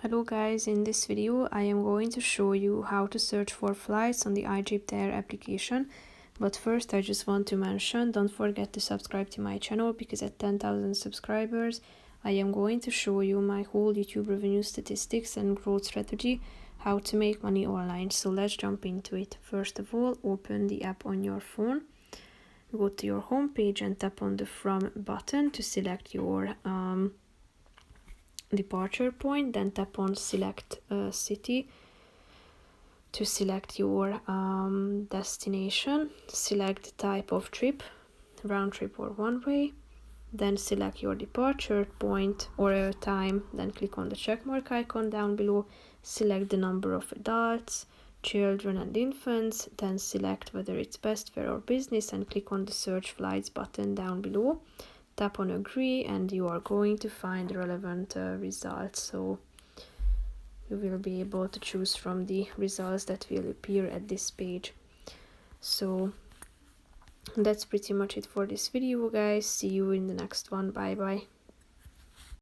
Hello guys, in this video I am going to show you how to search for flights on the Egyptair application. But first I just want to mention, don't forget to subscribe to my channel because at 10,000 subscribers I am going to show you my whole YouTube revenue statistics and growth strategy, how to make money online. So let's jump into it. First of all, open the app on your phone, go to your home page and tap on the From button to select your departure point, then tap on select city to select your destination, select the type of trip, round trip or one way, then select your departure point or time, then click on the check mark icon down below, select the number of adults, children and infants, then select whether it's best fare or business and click on the search flights button down below. Tap on agree and you are going to find relevant results. So you will be able to choose from the results that will appear at this page. So that's pretty much it for this video, guys. See you in the next one. Bye bye.